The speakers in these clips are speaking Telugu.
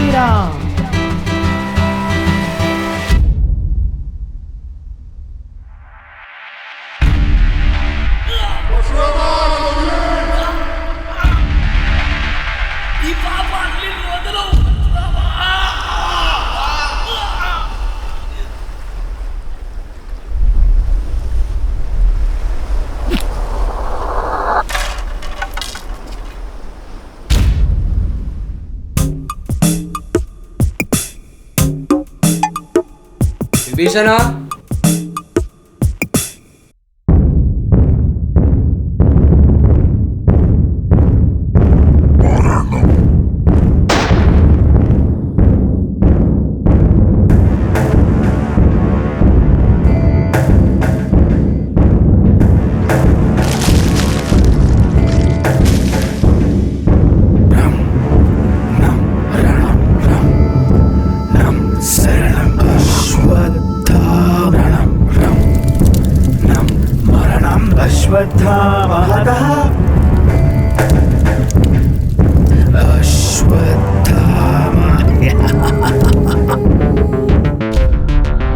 Sriram. Vibhishana,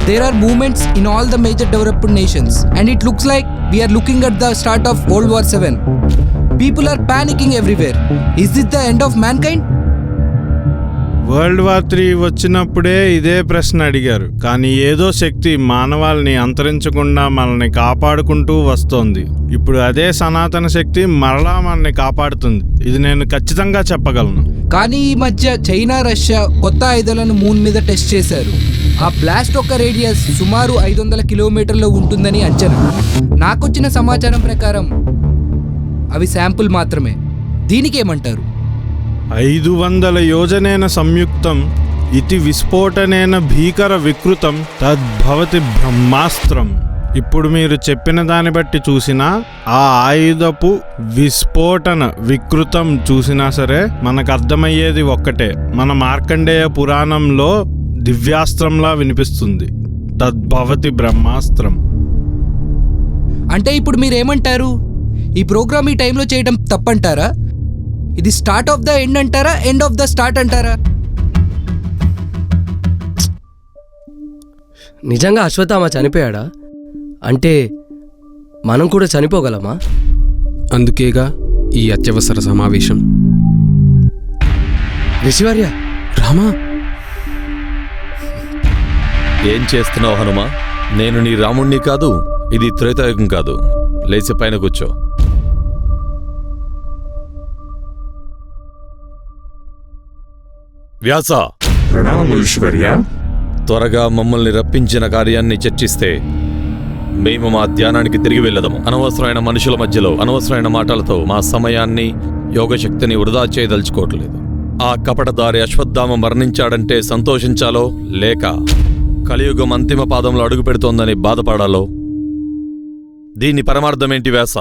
There are movements in all the major developed nations, and it looks like we are looking at the start of World War VII. People are panicking everywhere. Is this the end of mankind? World war 3 వచ్చినప్పుడే ఇదే ప్రశ్న అడిగారు. కానీ ఏదో శక్తి మానవాళిని అంతరించకుండా మనల్ని కాపాడుకుంటూ వస్తోంది. ఇప్పుడు అదే సనాతన శక్తి మరలా మనల్ని కాపాడుతుంది. ఇది నేను ఖచ్చితంగా చెప్పగలను. కానీ ఈ మధ్య చైనా, రష్యా కొత్త ఆయుధాలను మూన్ మీద టెస్ట్ చేశారు. ఆ బ్లాస్ట్ యొక్క రేడియస్ సుమారు 500 కిలోమీటర్లు ఉంటుందని అంచనా. నాకొచ్చిన సమాచారం ప్రకారం అవి శాంపుల్ మాత్రమే. దీనికేమంటారు? 500 యోజనేన సంయుక్తం ఇతి విస్ఫోటనేన భీకర వికృతం తద్భవతి బ్రహ్మాస్త్రం. ఇప్పుడు మీరు చెప్పిన దాన్ని బట్టి చూసినా, ఆ ఆయుధపు విస్ఫోటన వికృతం చూసినా సరే మనకు అర్థమయ్యేది ఒక్కటే. మన మార్కండేయ పురాణంలో దివ్యాస్త్రంలా వినిపిస్తుంది. తద్భవతి బ్రహ్మాస్త్రం. అంటే ఇప్పుడు మీరేమంటారు? ఈ ప్రోగ్రామ్ ఈ టైంలో చేయడం తప్పంటారా? ఇది స్టార్ట్ ఆఫ్ ద ఎండ్ అంటారా, ఎండ్ ఆఫ్ ద స్టార్ట్ అంటారా? నిజంగా అశ్వత్థామ చనిపోయాడా? అంటే మనం కూడా చనిపోగలమా? అందుకేగా ఈ అత్యవసర సమావేశం. ఋషివర్య, రామా, ఏం చేస్తున్నావు హనుమా? నేను నీ రాముణ్ణి కాదు, ఇది త్రేతాయుగం కాదు. లేచి పైన కూర్చో. వ్యాస, త్వరగా మమ్మల్ని రప్పించిన కార్యాన్ని చర్చిస్తే మేము మా ధ్యానానికి తిరిగి వెళ్ళదాము. అనవసరమైన మనుషుల మధ్యలో అనవసరమైన మాటలతో మా సమయాన్ని, యోగశక్తిని వృధా చేయదలుచుకోవట్లేదు. ఆ కపటదారి అశ్వత్థామ మరణించాడంటే సంతోషించాలో, లేక కలియుగం అంతిమ పాదంలో అడుగు పెడుతోందని బాధపడాలో? దీని పరమార్థమేంటి వ్యాస?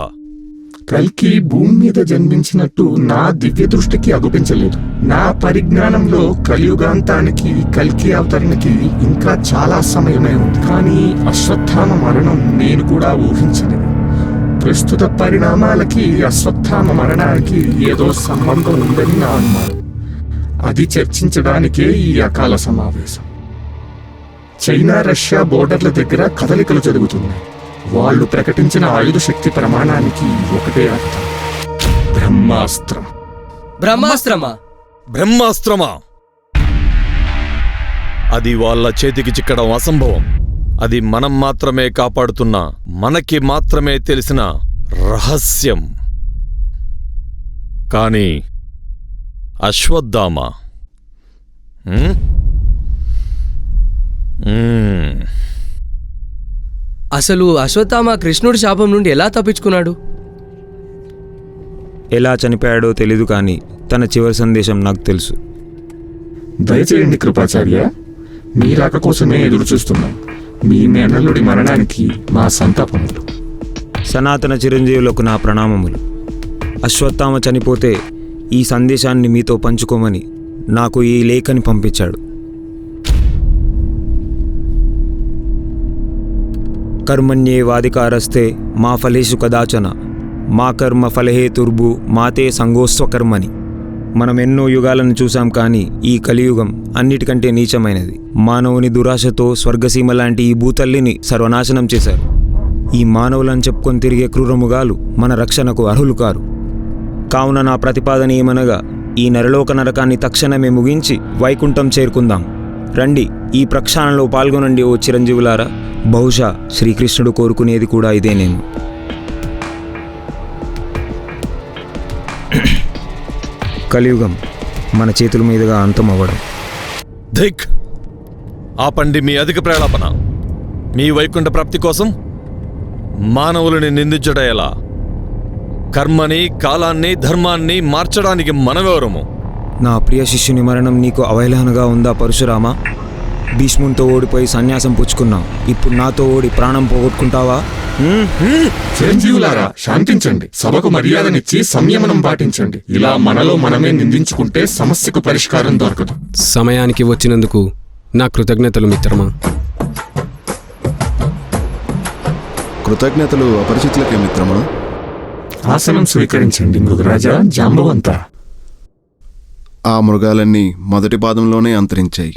కల్కి భూమి మీద జన్మించినట్టు నా దివ్య దృష్టికి అగుపించలేదు. నా పరిజ్ఞానంలో కలియుగాంతానికి, కల్కి అవతరణకి ఇంకా చాలా సమయమే ఉంది. కానీ అశ్వత్థామ మరణం నేను కూడా ఊహించలేదు. ప్రస్తుత పరిణామాలకి అశ్వత్థామ మరణానికి ఏదో సంబంధం ఉందని నా అనుమానం. అది చర్చించడానికే ఈ అకాల సమావేశం. చైనా, రష్యా బోర్డర్ల దగ్గర కదలికలు జరుగుతున్నాయి. వాళ్ళు ప్రకటించిన ఆయుధ శక్తి ప్రమాణానికి ఒకటే అర్థం: బ్రహ్మాస్త్రం. బ్రహ్మాస్త్రమా? బ్రహ్మాస్త్రమా? అది వాళ్ళ చేతికి చిక్కడం అసంభవం. అది మనం మాత్రమే కాపాడుతున్న, మనకి మాత్రమే తెలిసిన రహస్యం. కానీ అశ్వత్థామ అసలు అశ్వత్థామ కృష్ణుడి శాపం నుండి ఎలా తప్పించుకున్నాడు? ఎలా చనిపోయాడో తెలీదు, కానీ తన చివరి సందేశం నాకు తెలుసు. దయచేయండి కృపాచార్య, మీ రాక కోసమే ఎదురు చూస్తున్నాం. మీ మేనల్లుడి మరణానికి మా సంతాపములు. సనాతన చిరంజీవులకు నా ప్రణామములు. అశ్వత్థామ చనిపోతే ఈ సందేశాన్ని మీతో పంచుకోమని నాకు ఈ లేఖని పంపించాడు. కర్మణ్యేవాధికారస్తే మా ఫలేషు కదాచన మా కర్మ ఫలహేతుర్భు మాతే సంగోస్వకర్మని. మనం ఎన్నో యుగాలను చూసాం, కానీ ఈ కలియుగం అన్నిటికంటే నీచమైనది. మానవుని దురాశతో స్వర్గసీమ లాంటి ఈ భూతల్లిని సర్వనాశనం చేశారు. ఈ మానవులను చెప్పుకొని తిరిగే క్రూరముగాలు మన రక్షణకు అర్హులు కారు. కావున నా ప్రతిపాదన ఏమనగా, ఈ నరలోక నరకాన్ని తక్షణమే ముగించి వైకుంఠం చేరుకుందాం. రండి, ఈ ప్రక్షాళనలో పాల్గొనండి ఓ చిరంజీవులారా. బహుశా శ్రీకృష్ణుడు కోరుకునేది కూడా ఇదేనేమో. కలియుగం మన చేతుల మీదుగా అంతమవ్వడం. ధిక్! ఆపండి మీ అధిక ప్రేలాపన. మీ వైకుంఠ ప్రాప్తి కోసం మానవులని నిందించడం ఎలా? కర్మని, కాలాన్ని, ధర్మాన్ని మార్చడానికి మనమెవరము? నా ప్రియ శిష్యుని మరణం నీకు అవహేళనగా ఉందా పరశురామా? భీష్మునితో ఓడిపోయి సన్యాసం పుచ్చుకున్నావు, ఇప్పుడు నాతో ఓడి ప్రాణం పోగొట్టుకుంటావా? చిరంజీవులారా, శాంతించండి. సభకు మర్యాదనిచ్చి సంయమనం పాటించండి. ఇలా మనలో మనమే నిందించుకుంటే సమస్యకు పరిష్కారం దొరకదు. సమయానికి వచ్చినందుకు నా కృతజ్ఞతలు మిత్రమా. కృతజ్ఞతలు అపరిచితులకే మిత్రమా. ఆసనం స్వీకరించండి మృగరాజా జాంబవంత. ఆ మృగాలన్నీ మొదటి పాదంలోనే అంతరించాయి.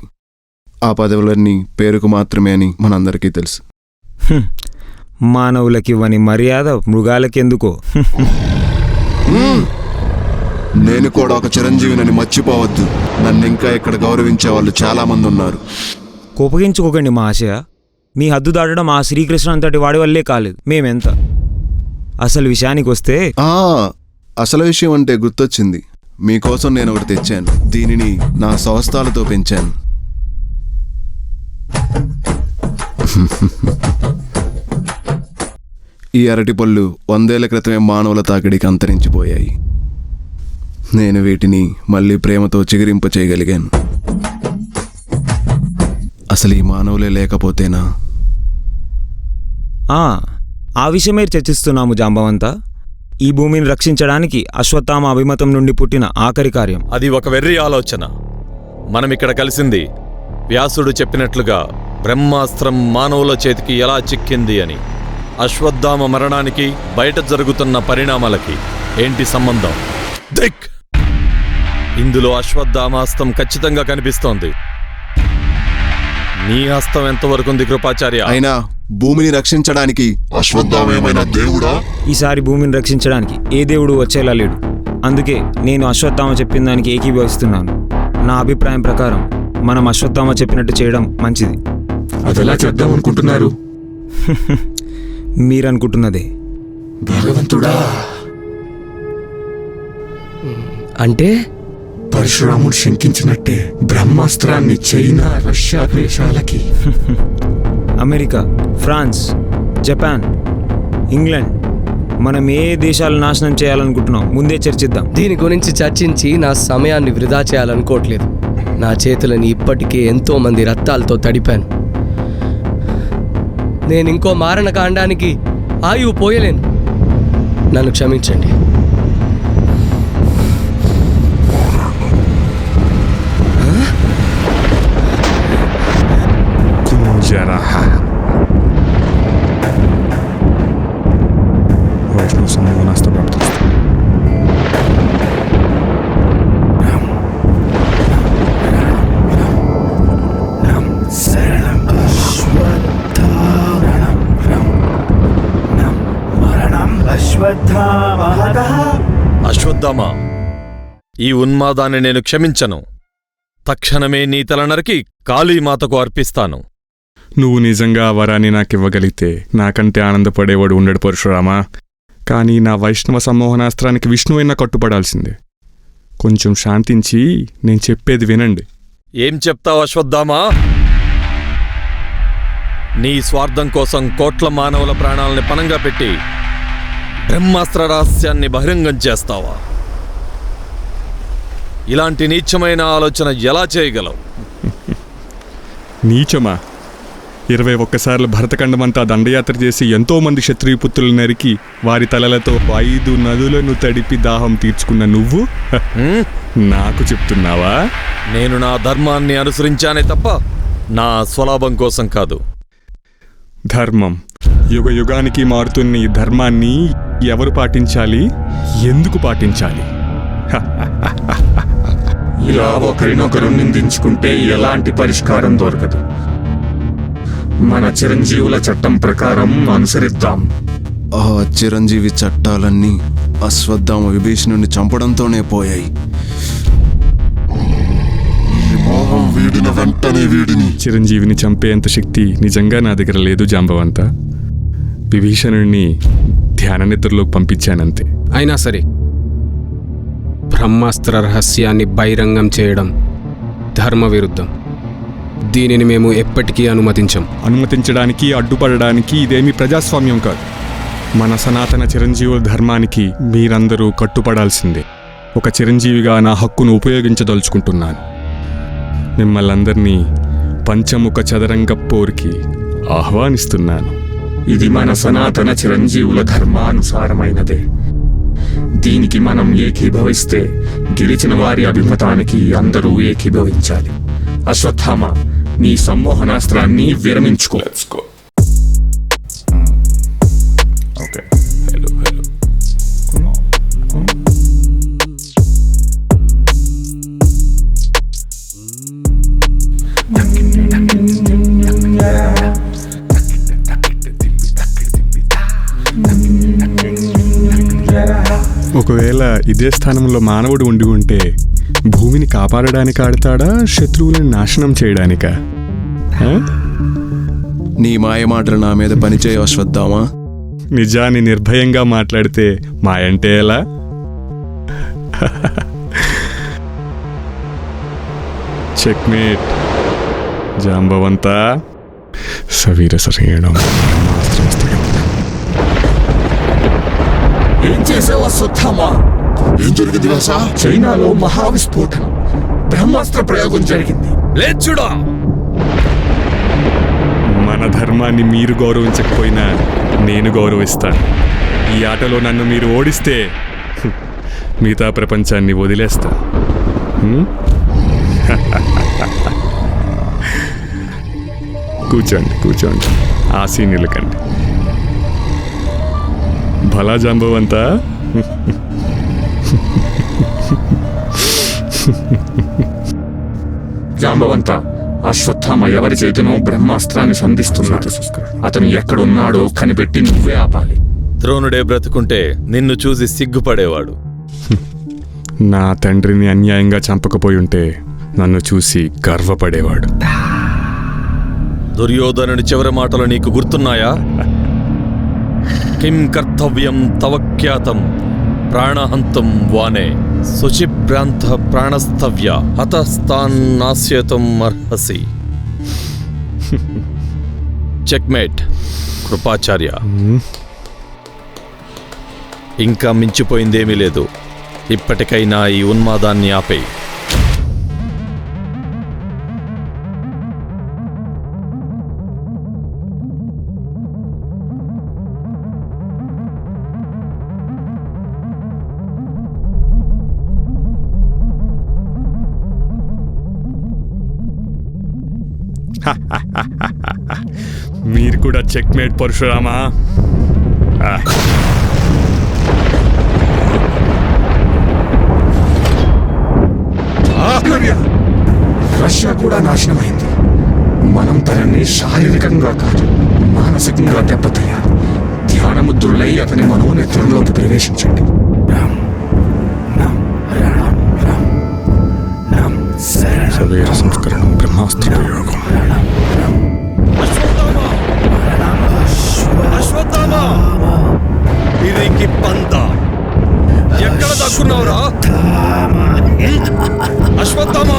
ఆ పదవులన్నీ పేరుకు మాత్రమే అని మనందరికీ తెలుసు. మానవులకివ్వని మర్యాద మృగాలకెందుకో. నేను కూడా ఒక చిరంజీవినని మర్చిపోవద్దు. నన్ను ఇంకా ఇక్కడ గౌరవించే వాళ్ళు చాలా మంది ఉన్నారు. కోపగించుకోకండి మా ఆశయ. మీ హద్దు దాటడం ఆ శ్రీకృష్ణ అంతటి వాడి వల్లే కాలేదు. మేమెంత. అసలు విషయానికి వస్తే, అసలు విషయం అంటే గుర్తొచ్చింది. మీకోసం నేను ఒకటి తెచ్చాను. దీనిని నా స్వహస్తాలతో పెంచాను. ఈ అరటిపళ్ళు 100 ఏళ్ల క్రితమే మానవుల తాకిడికి అంతరించిపోయాయి. నేను వీటిని మళ్ళీ ప్రేమతో చిగురింప చేయగలిగాను. అసలు ఈ మానవులే లేకపోతేనా? ఆ విషయమే చర్చిస్తున్నాము జాంబవంత. ఈ భూమిని రక్షించడానికి అశ్వత్థామ అభిమతం నుండి పుట్టిన ఆఖరి కార్యం. అది ఒక వెర్రి ఆలోచన. మనమిక్కడ కలిసింది వ్యాసుడు చెప్పినట్లుగా బ్రహ్మాస్త్రం మానవుల చేతికి ఎలా చిక్కింది అని. అశ్వత్థామ మరణానికి బయట జరుగుతున్న పరిణామాలకి ఏంటి సంబంధం? దిక్! ఇందులో అశ్వత్థామాస్తం ఖచ్చితంగా కనిపిస్తోంది. నీ హస్తం ఎంతవరకు ఉంది కృపాచార్య? అయినా భూమిని రక్షించడానికి అశ్వత్థామేమైనా దేవుడా? ఈసారి భూమిని రక్షించడానికి ఏ దేవుడు వచ్చేలా లేడు. అందుకే నేను అశ్వత్థామ చెప్పిన దానికి ఏకీభవిస్తున్నాను. నా అభిప్రాయం ప్రకారం మనం అశ్వత్థామ చెప్పినట్టు చేయడం మంచిది. అదెలా చేద్దాం అనుకుంటున్నారు? మీరనుకుంటున్నదే. భగవంతుడా, అంటే పరశురాముడు శంకించినట్టే బ్రహ్మాస్త్రాన్ని చైనా, రష్యా దేశాలకి, అమెరికా, ఫ్రాన్స్, జపాన్, ఇంగ్లాండ్, మనం ఏ దేశాలు నాశనం చేయాలనుకుంటున్నాం ముందే చర్చిద్దాం. దీని గురించి చర్చించి నా సమయాన్ని వృధా చేయాలనుకోవట్లేదు. నా చేతులని ఇప్పటికే ఎంతో మంది రక్తాలతో తడిపాను. నేను ఇంకో మారణకాండానికి ఆయువు పోయలేను. నన్ను క్షమించండి. వైష్ణవ సంమోహనాస్త్ర ప్రాప్తం. అశ్వత్థామ, ఈ ఉన్మాదాన్ని నేను క్షమించను. తక్షణమే నీ తల నరికి కాళీమాతకు అర్పిస్తాను. నువ్వు నిజంగా ఆ వరాన్ని నాకివ్వగలిగితే నాకంటే ఆనందపడేవాడు ఉండడు పరశురామా. కానీ నా వైష్ణవ సమ్మోహనాస్త్రానికి విష్ణువైనా కట్టుపడాల్సిందే. కొంచెం శాంతించి నేను చెప్పేది వినండి. ఏం చెప్తావు అశ్వత్థామా? నీ స్వార్థం కోసం కోట్ల మానవుల ప్రాణాలని పణంగా పెట్టి బ్రహ్మాస్త్ర రహస్యాన్ని బహిరంగం చేస్తావా? ఇలాంటి నీచమైన ఆలోచన ఎలా చేయగలవు? నీచమా? 21 సార్లు భరతఖండమంతా దండయాత్ర చేసి ఎంతోమంది క్షత్రియపుత్రులు నరికి వారి తలలతో 5 నదులను తడిపి దాహం తీర్చుకున్న నువ్వు నాకు చెప్తున్నావా? నేను నా ధర్మాన్ని అనుసరించానే తప్ప నా స్వలాభం కోసం కాదు. ధర్మం యుగ యుగానికి మారుతున్న ఈ ధర్మాన్ని ఎవరు పాటించాలి? ఎందుకు పాటించాలి? ఇలా ఒకరినొకరు నిందించుకుంటే ఎలాంటి పరిష్కారం దొరకదు. మన చిరంజీవుల చట్టం ప్రకారం అనుసరిద్దాం. ఆ చిరంజీవి చట్టాలన్నీ అశ్వత్థామ విభీషణుని చంపడంతోనే పోయాయి. వీడిన వెంటనే వీడిని చిరంజీవిని చంపేంత శక్తి నిజంగా నా దగ్గర లేదు జాంబవంత. విభీషణుడిని ధ్యాన నిద్రలోకి పంపించానంతే. అయినా సరే బ్రహ్మాస్త్ర రహస్యాన్ని బహిరంగం చేయడం ధర్మ విరుద్ధం. దీనిని మేము ఎప్పటికీ అనుమతించం. అనుమతించడానికి, అడ్డుపడడానికి ఇదేమీ ప్రజాస్వామ్యం కాదు. మన సనాతన చిరంజీవుల ధర్మానికి మీరందరూ కట్టుపడాల్సిందే. ఒక చిరంజీవిగా నా హక్కును ఉపయోగించదలుచుకుంటున్నాను. మిమ్మల్ని అందరినీ పంచముఖ చదరంగ పోరుకి ఆహ్వానిస్తున్నాను. ఇది మన సనాతన చిరంజీవుల ధర్మానుసారమైనదే. దీనికి మనం ఏకీభవిస్తే గెలిచిన వారి అభిమతానికి అందరూ ఏకీభవించాలి. అశ్వత్థామ, నీ సమ్మోహనాస్త్రాన్ని విరమించుకో. ఒకవేళ ఇదే స్థానంలో మానవుడు ఉండి ఉంటే భూమిని కాపాడడానికి ఆడతాడా, శత్రువులను నాశనం చేయడానికా? నీ మాయ మాటలు నా మీద పనిచేయ అశ్వత్థామా. నిజాన్ని నిర్భయంగా మాట్లాడితే మాయంటే ఎలా? చెక్మేట్ జాంబవంత. సవీర సరేణం. ఏం చేసావు అశ్వత్థామ? ఏం జరిగింది రాసా? చైనాలో మహావిస్ఫోటనం, బ్రహ్మాస్త్ర ప్రయోగం జరిగింది. లేచుడా! మన ధర్మాన్ని మీరు గౌరవించకపోయినా నేను గౌరవిస్తాను. ఈ ఆటలో నన్ను మీరు ఓడిస్తే మిగతా ప్రపంచాన్ని వదిలేస్తా. కూర్చోండి, కూర్చోండి, ఆసీనులకండి. భలా జాంబవంతా. జాంబవంత, అశ్వత్థామ ఎవరి చేతినో బ్రహ్మాస్త్రాన్ని సంధిస్తున్నాడు. అతను ఎక్కడున్నాడో కనిపెట్టి నువ్వే ఆపాలి. ద్రోణుడే బ్రతుకుంటే నిన్ను చూసి సిగ్గుపడేవాడు. నా తండ్రిని అన్యాయంగా చంపకపోయి ఉంటే నన్ను చూసి గర్వపడేవాడు. దుర్యోధనుని చివరి మాటలు నీకు గుర్తున్నాయా? కిం కర్తవ్యం తవఖ్యాతం ప్రాణహంతం వానే శుచిభ్రాంత ప్రాణస్తవ్య హతస్థాన్నాస్యతం అర్హసి. చెక్మేట్ కృపాచార్య. ఇంకా మించిపోయిందేమీ లేదు. ఇప్పటికైనా ఈ ఉన్మాదాన్ని ఆపేయి. మీరు కూడా చెక్మేట్ పరశురామా. రష్యా కూడా నాశనమైంది. మనం తనని శారీరకంగా కాదు, మానసికంగా దెబ్బతీయాలి. ధ్యానముద్రులై అతని మనోనేత్రంలోకి ప్రవేశించండి. సవేర సంస్కరణం బ్రహ్మాస్త్ర ప్రయోగం. పిరికి పంద, ఎక్కడ దక్కున్నావురా? అశ్వత్థామ!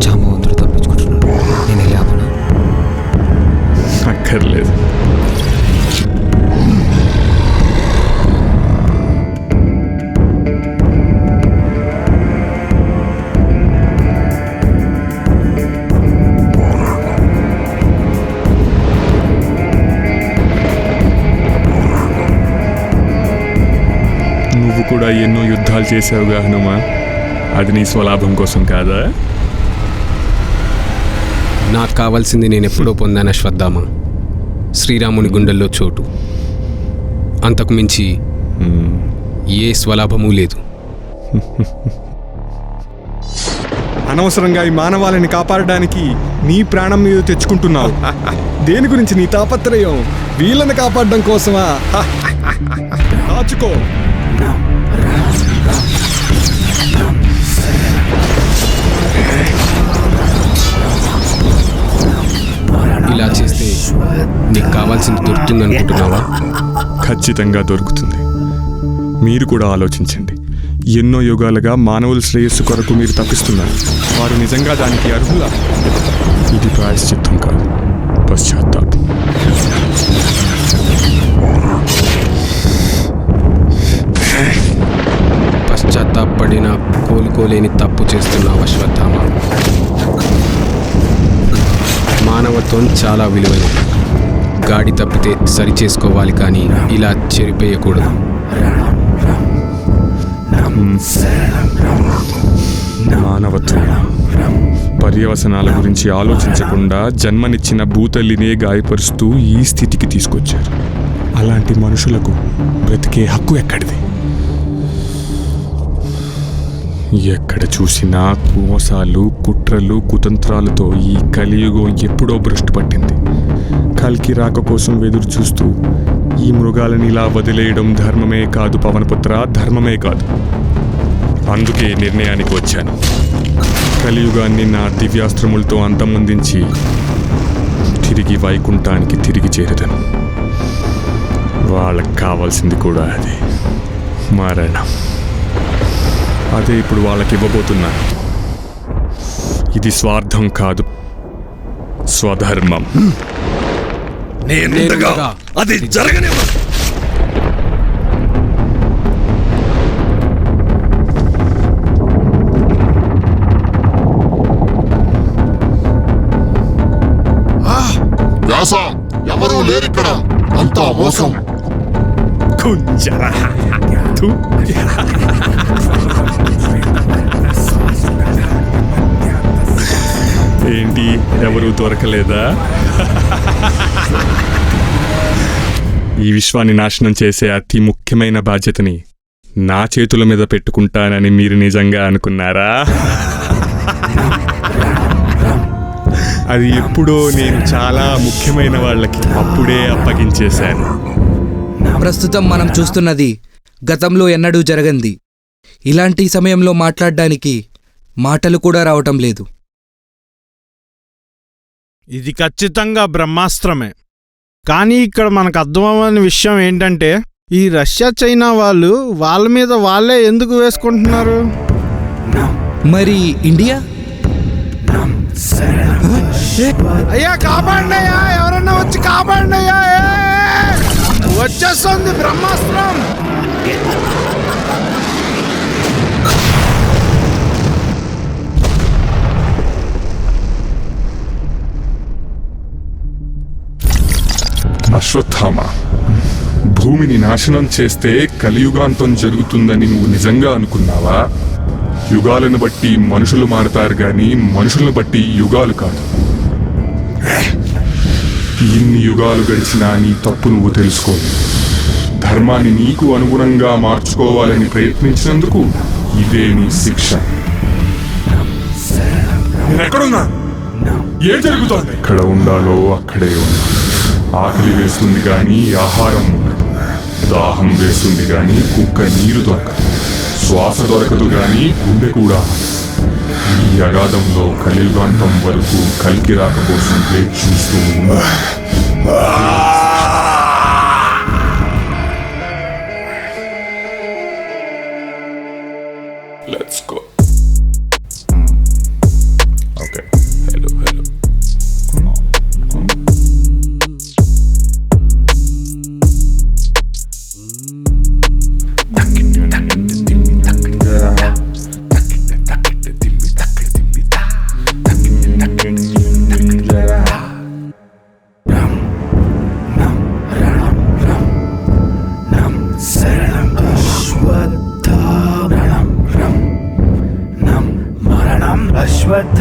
జాంబవంతుడు తప్పించుకుంటున్నాడు. నేను వెళ్ళి ఆపనా? అక్కర్లేదు. కూడా ఎన్నో యుద్ధాలు చేసావుగా హనుమా, అది నీ స్వలాభం కోసం కాదా? నాకు కావాల్సింది నేను ఎప్పుడో పొందాను అశ్వత్థామ, శ్రీరాముని గుండెల్లో చోటు. అంతకు మించి ఏ స్వలాభమూ లేదు. అనవసరంగా ఈ మానవాళిని కాపాడడానికి నీ ప్రాణం మీద తెచ్చుకుంటున్నావు. దేని గురించి నీ తాపత్రయం? వీళ్ళని కాపాడడం కోసమా? కాచుకో. ఇలా చేస్తే నీకు కావాల్సింది దొరుకుతుంది అనుకుంటున్నావా? ఖచ్చితంగా దొరుకుతుంది. మీరు కూడా ఆలోచించండి. ఎన్నో యుగాలుగా మానవుల శ్రేయస్సు కొరకు మీరు తప్పిస్తున్నారు. వారు నిజంగా దానికి అర్హులా? ఇది ప్రాయశ్చిత్తం కాదు, పశ్చాత్తాపం. పశ్చాత్తాపడిన కోలుకోలేని తప్పు చేస్తున్నావు అశ్వత్థామ. మానవత్వం చాలా విలువైనది. గాడి తప్పితే సరి చేసుకోవాలి, కానీ ఇలా చెరిపేయకూడదు. మానవత్వం పర్యవసనాల గురించి ఆలోచించకుండా జన్మనిచ్చిన భూతల్లినే గాయపరుస్తూ ఈ స్థితికి తీసుకొచ్చారు. అలాంటి మనుషులకు బ్రతికే హక్కు ఎక్కడిది? ఎక్కడ చూసినా మోసాలు, కుట్రలు, కుతంత్రాలతో ఈ కలియుగం ఎప్పుడో భ్రష్టు పట్టింది. కల్కి రాక కోసం ఎదురు చూస్తూ ఈ మృగాలని ఇలా వదిలేయడం ధర్మమే కాదు పవనపుత్ర, ధర్మమే కాదు. అందుకే నిర్ణయానికి వచ్చాను. కలియుగాన్ని నా దివ్యాస్త్రములతో అంతమొందించి తిరిగి వైకుంఠానికి తిరిగి చేరదను. వాళ్ళకి కావాల్సింది కూడా అదే, మరణం. అదే ఇప్పుడు వాళ్ళకి ఇవ్వబోతున్నాను. ఇది స్వార్థం కాదు, స్వధర్మం. అది జరగనివ్వ. వ్యాస, ఎవరూ లేరిక్కడ, అంతా మోసం. ఏంటి, ఎవరూ దొరకలేదా? ఈ విశ్వాన్ని నాశనం చేసే అతి ముఖ్యమైన బాధ్యతని నా చేతుల మీద పెట్టుకుంటానని మీరు నిజంగా అనుకున్నారా? అది ఎప్పుడో నేను చాలా ముఖ్యమైన వాళ్ళకి అప్పుడే అప్పగించేశాను. ప్రస్తుతం మనం చూస్తున్నది గతంలో ఎన్నడూ జరగంది. ఇలాంటి సమయంలో మాట్లాడడానికి మాటలు కూడా రావటం లేదు. ఇది ఖచ్చితంగా బ్రహ్మాస్త్రమే. కానీ ఇక్కడ మనకు అర్థమవని విషయం ఏంటంటే, ఈ రష్యా చైనా వాళ్ళు వాళ్ళ మీద వాళ్ళే ఎందుకు వేసుకుంటున్నారు? మరి ఇండియా? అయ్యా కాపాడండి అయ్యా, ఎవరన్నా వచ్చి కాపాడండి అయ్యా. వచ్చేస్తుంది బ్రహ్మాస్త్రం. అశ్వత్థామ, భూమిని నాశనం చేస్తే కలియుగాంతం జరుగుతుందని నువ్వు నిజంగా అనుకున్నావా? యుగాలను బట్టి మనుషులు మారతారు గాని మనుషులను బట్టి యుగాలు కాదు. ఇన్ని యుగాలు గడిచినా నీ తప్పు నువ్వు తెలుసుకోవాలి. ధర్మాన్ని నీకు అనుగుణంగా మార్చుకోవాలని ప్రయత్నించినందుకు ఇదే నీ శిక్ష. నేనెక్కడున్నా? ఏం జరుగుతోంది? ఎక్కడ ఉండాలో అక్కడే ఉన్నా. ఆకలి వేస్తుంది గాని ఆహారం ఉండదు. దాహం వేస్తుంది గాని కుక్క నీరు దొరకదు. శ్వాస దొరకదు గాని గుండె కూడా. ఈ అగాధంలో కలియుగాంతం వరకు కల్కి రాక కోసం వేచి చూస్తూ ఉండాలి. Let's go. Okay. Hello.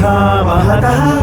वहतः